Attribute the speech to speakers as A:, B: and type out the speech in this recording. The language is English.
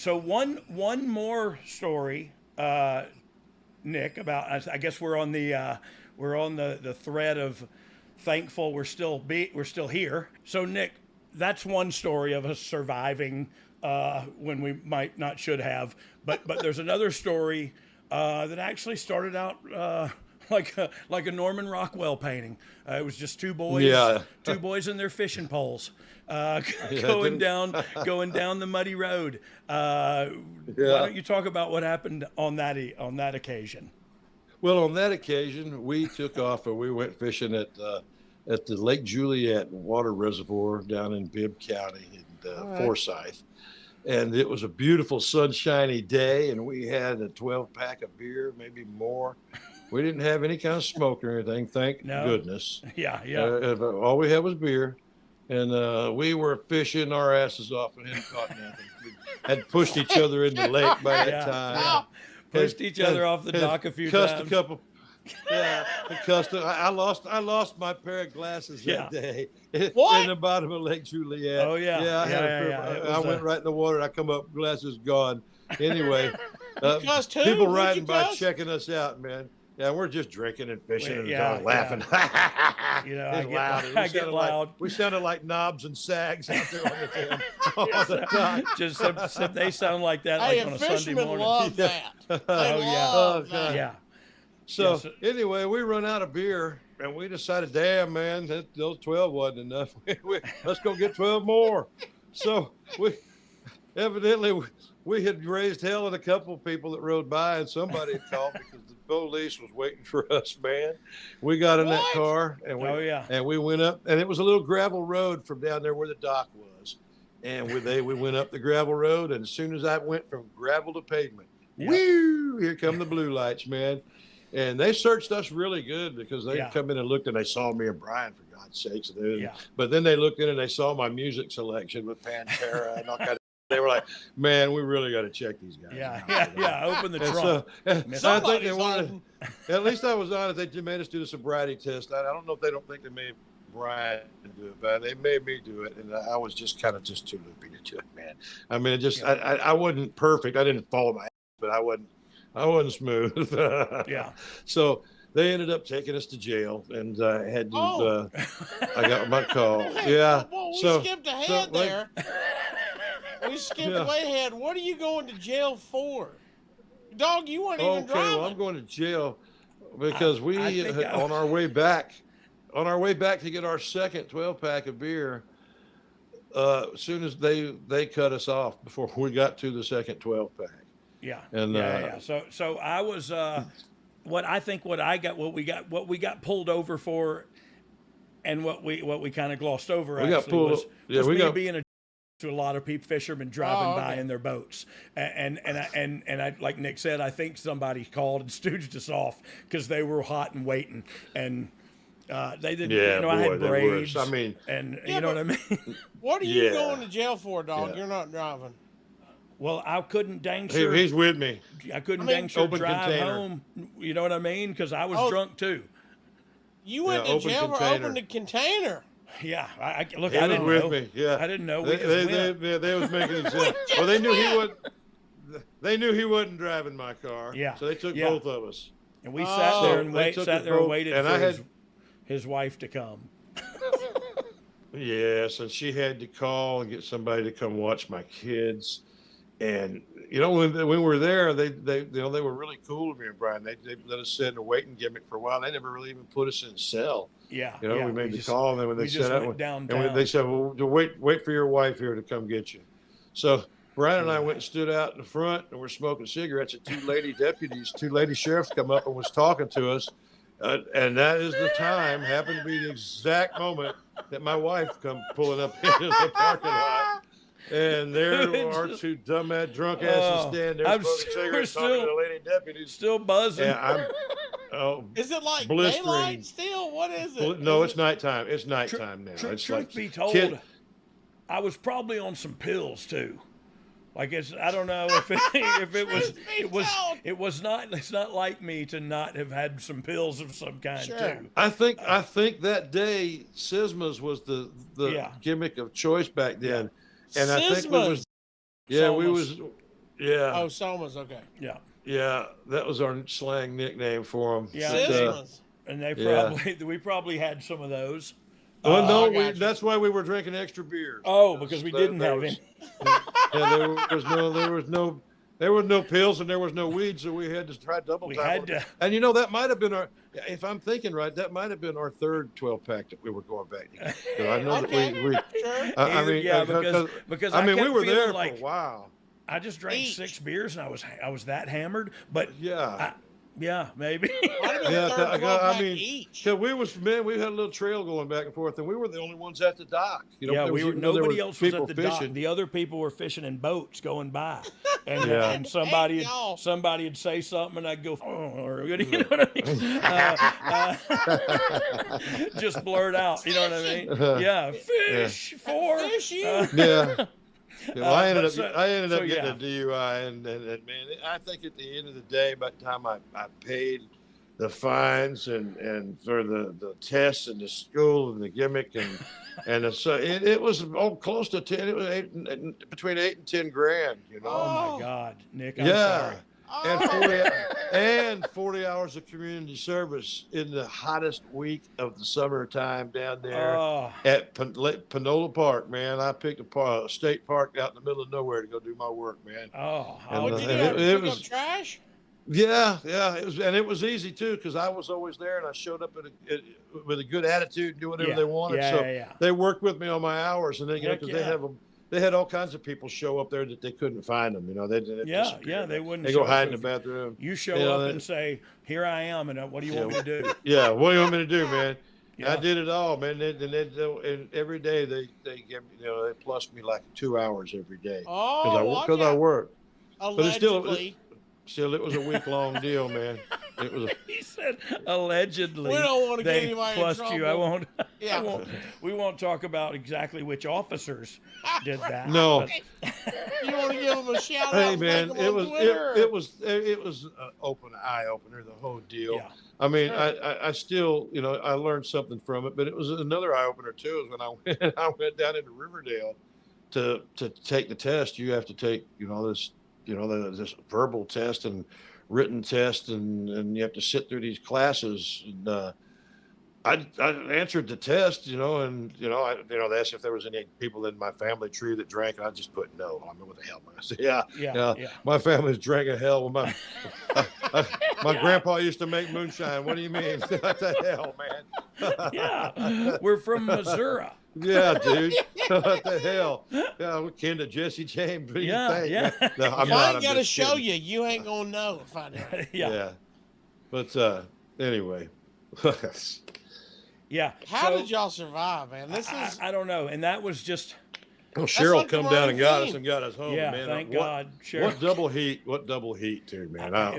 A: So one more story, Nick. About I guess we're on the thread of thankful we're still here. So Nick, that's one story of us surviving when we might not should have. But there's another story that actually started out. Like a Norman Rockwell painting. It was just
B: Yeah.
A: two boys in their fishing poles,
B: Yeah,
A: going
B: didn't.
A: down the muddy road. Why
B: Yeah.
A: don't you talk about what happened on that occasion?
B: Well, on that occasion, we took off and we went fishing at the Lake Juliet water reservoir down in Bibb County in
C: All right.
B: Forsyth. And it was a beautiful sunshiny day, and we had a 12 pack of beer, maybe more. We didn't have any kind of smoke or anything, thank
A: No.
B: goodness.
A: Yeah, yeah,
B: All we had was beer, and we were fishing our asses off and hadn't caught nothing. We had pushed each other in the lake by that
A: yeah,
B: time.
A: yeah. Pushed each other off the dock a few
B: cussed
A: times.
B: a couple. Yeah, I cussed. I lost my pair of glasses
A: Yeah.
B: that day
C: What?
B: in the bottom of Lake Juliet.
A: Oh, yeah.
B: yeah. I had a
A: Yeah,
B: pair.
A: yeah. It
B: I
A: was
B: went right in the water. I come up, glasses gone. Anyway,
C: cussed who?
B: people
C: Who'd
B: riding
C: you
B: by
C: cuss?
B: checking us out, man. Yeah, we're just drinking and fishing and
A: Yeah,
B: laughing.
A: You know,
B: It's loud.
A: I
B: We
A: get
B: sounded
A: loud.
B: we sounded like knobs and sags out there on the damn all the time.
A: Just except they sound like that
C: Hey,
A: like on
C: a
A: a Sunday
C: fisherman
A: morning.
C: love that. They
A: Oh, yeah.
C: love
B: Oh, God.
C: that.
A: Yeah.
B: So
A: Yes.
B: anyway, we run out of beer, and we decided, damn man, those 12 wasn't enough. Let's go get 12 more. So we evidently we had raised hell in a couple of people that rode by, and somebody had called because the police was waiting for us. Man, we got in that
C: What?
B: car, and
A: Oh, yeah.
B: we went up, and it was a little gravel road from down there where the dock was, and we went up the gravel road, and as soon as I went from gravel to pavement,
A: Yep.
B: woo! Here come the blue lights, man. And they searched us really good because they
A: Yeah.
B: come in and looked and they saw me and Brian, for God's sakes.
A: Yeah.
B: But then they looked in and they saw my music selection with Pantera and all kind of. They were like, "Man, we really got to check these guys."
A: Yeah,
B: out."
A: yeah. Open the
B: And
A: trunk.
B: so, I think
C: Somebody's
B: they wanted.
C: hiding.
B: At least I was honest. They made us do the sobriety test. I don't know if they don't think they made Brian do it, but they made me do it, and I was just kind of just too loopy to do it, man. I mean, it just I wasn't perfect. I didn't follow my, but I wasn't smooth.
A: Yeah.
B: So they ended up taking us to jail, and had to.
C: Oh.
B: I got my call.
C: Hey,
B: Yeah.
C: well, we
B: So
C: skipped ahead
B: like-
C: there. We skipped
B: Yeah.
C: way ahead. What are you going to jail for? Dog, you weren't even
B: Okay,
C: driving.
B: well, I'm going to jail because we
A: I think I-
B: on our way back to get our second 12 pack of beer. As soon as they cut us off before we got to the second 12 pack.
A: Yeah.
B: And,
A: yeah. So I was what we got pulled over for, and what we kind of glossed over.
B: We got
A: actually
B: pulled-
A: was
B: yeah,
A: just
B: we
A: me
B: got-
A: being a to a lot of people, fishermen driving
C: Oh,
A: by
C: okay.
A: in their boats, and I, like Nick said, I think somebody called and stooged us off because they were hot and waiting, and they didn't.
B: Yeah,
A: you know, I
B: boy,
A: had
B: they were.
A: braids.
B: I mean,
A: and
C: Yeah,
A: you know
C: but-
A: what I mean.
C: What are you
B: Yeah.
C: going to jail for, dog?
B: Yeah.
C: You're not driving.
A: Well, I couldn't dang sure.
B: he's with me.
A: I couldn't
C: I mean,
A: dang sure
B: open
A: drive
B: container.
A: home. You know what I mean? Because I was
C: Oh.
A: drunk too.
C: You went
B: Yeah,
C: to
B: open
C: jail for
B: container.
C: opening the container.
A: Yeah, look.
B: He
A: I
B: was
A: didn't
B: with
A: know.
B: me. Yeah,
A: I didn't know. We
B: They,
A: just
B: they,
A: went.
B: they was making example. Well, they knew he would. They knew he wasn't driving my car.
A: Yeah,
B: So they took
A: yeah.
B: both of us.
A: And we sat
C: Oh.
A: there and
B: They took
A: sat
B: us
A: there and
B: both,
A: waited
B: and
A: for
B: I
A: his wife to come.
B: Yes, and she had to call and get somebody to come watch my kids. And you know, when we were there, they were really cool to me and Brian. They let us sit in a waiting gimmick for a while. They never really even put us in a cell.
A: Yeah,
B: You know,
A: yeah,
B: we made the
A: just-
B: call, and then when they
A: we just
B: set
A: went
B: up,
A: downtown.
B: and they said, "Well, wait for your wife here to come get you." So Brian and I went and stood out in the front, and we're smoking cigarettes. And two lady sheriffs, come up and was talking to us, and that is the time. Happened to be the exact moment that my wife come pulling up into the parking lot. And there are two dumbass drunk asses standing there
A: I'm
B: smoking
A: still-
B: cigarettes,
A: we're
B: talking to
A: still-
B: the lady deputies.
A: Still buzzing.
B: And I'm, oh,
C: Is it like
B: Blistering.
C: daylight still? What is it?
B: no,
C: Is
B: it's nighttime. It's nighttime now. It's
A: Truth
B: like
A: be told, I was probably on some pills too. Like I don't know if it was not. It's not like me to not have had some pills of some kind
C: Sure.
A: too.
B: I think that day Sisma's was the
A: Yeah.
B: gimmick of choice back then, and I think we was
C: Sisma's.
B: yeah we
A: Almost-
B: was Yeah.
C: Oh, Soma's okay.
A: Yeah.
B: Yeah, that was our slang nickname for them.
A: Yeah.
C: Sismas.
A: And they
B: Yeah.
A: we probably had some of those.
B: Well, no,
C: I got you.
B: that's why we were drinking extra beers.
A: Oh, because we didn't have any.
B: Yeah, there was no pills and there was no weed, so we had to try double
A: We
B: time.
A: had to.
B: And you know that might have been our. If I'm thinking right, that might have been our third 12-pack that we were going back to. 'Cause I know
C: Okay.
B: that we.
C: Sure.
B: I mean,
A: yeah, because
B: I mean, we
A: kept
B: were
A: feeling
B: there
A: like
B: for a while.
A: I just drank
C: Each.
A: 6 beers and I was that hammered. But
B: Yeah.
A: yeah, maybe.
C: Might have been
B: Yeah,
C: a third
B: I
C: 12-pack
B: mean,
C: each.
B: Cause we had a little trail going back and forth, and we were the only ones at the dock. You know,
A: Yeah,
B: there was-
A: we were.
B: even though there
A: Nobody
B: were
A: else was
B: people
A: at the dock.
B: fishing.
A: The other people were fishing in boats going by, and
B: Yeah.
A: and
C: Hey, y'all.
A: somebody would say something, and I'd go, oh, or you know what I mean? Just blurt out. You know what I mean? Yeah, fish for
C: Fishy.
B: Yeah. Yeah, well, I ended
A: but
B: up getting
A: yeah.
B: a DUI, and man, I think at the end of the day, by the time I paid the fines and for the tests and the school and the gimmick so it was close to 10. It was between 8 and 10 grand. You know.
A: Oh my God, Nick, I'm
B: Yeah.
A: sorry.
B: And 40 hours of community service in the hottest week of the summertime down there
A: Oh,
B: at Panola Park, man. I picked a state park out in the middle of nowhere to go do my work, man.
A: oh,
B: And,
C: What
B: uh,
C: did you
B: and
C: do? Have to
B: it
C: pick
B: was-
C: up trash?
B: Yeah, it was easy too because I was always there and I showed up with a good attitude and do whatever
A: Yeah,
B: they wanted.
A: yeah,
B: so
A: yeah.
B: they worked with me on my hours, and then
A: Heck
B: because
A: yeah.
B: they had all kinds of people show up there that they couldn't find them. You know, they
A: Yeah, they wouldn't
B: They go
A: show
B: hide in
A: up
B: the
A: if-
B: bathroom.
A: You show
B: You know,
A: up
B: that-
A: and say, "Here I am," and what do you want me to do?
B: Yeah, what do you want me to do, man?
A: Yeah.
B: I did it all, man. And every day they give me, they plus me like 2 hours every day
C: Oh, watch
B: because I
C: out.
B: work. it's still-
C: Allegedly.
B: Still, it was a week-long deal, man. It was.
A: He said, allegedly.
C: We don't wanna get
A: they
C: anybody in
A: plussed you. I
C: trouble.
A: won't.
C: Yeah.
A: We won't talk about exactly which officers did that.
B: No.
A: but-
C: You want to give them a shout out?
B: Hey,
C: and
B: man,
C: thank 'em
B: it
C: on
B: was
C: Twitter?
B: it was an eye opener, the whole deal.
A: Yeah.
B: I mean,
C: Sure.
B: I still, I learned something from it, but it was another eye opener too. Is when I went down into Riverdale to take the test. You have to take, this verbal test and written test, and you have to sit through these classes. And I answered the test, and they asked if there was any people in my family tree that drank, and I just put no. I mean, what the hell? I said, yeah. My family's drinking hell. My grandpa used to make moonshine. What do you mean? What the hell, man?
A: Yeah, we're from Missouri.
B: Yeah, dude. What the hell? Yeah, we're kin to Jesse James. What do you
A: Yeah,
B: think?
A: yeah.
B: No, I'm
C: If
B: not.
C: I
B: I'm
C: ain't got to
B: just
C: show
B: kidding.
C: you, you ain't going to know if I do.
A: Yeah,
B: But anyway.
A: yeah.
C: How
A: So,
C: did y'all survive, man? This is
A: I don't know, and that was just
B: Well, Cheryl
C: like the
B: come down
C: right
B: and got us
C: thing.
B: and got us home.
A: yeah.
B: Man,
A: Thank
B: what,
A: God, Cheryl.
B: What double heat, too, man.
A: It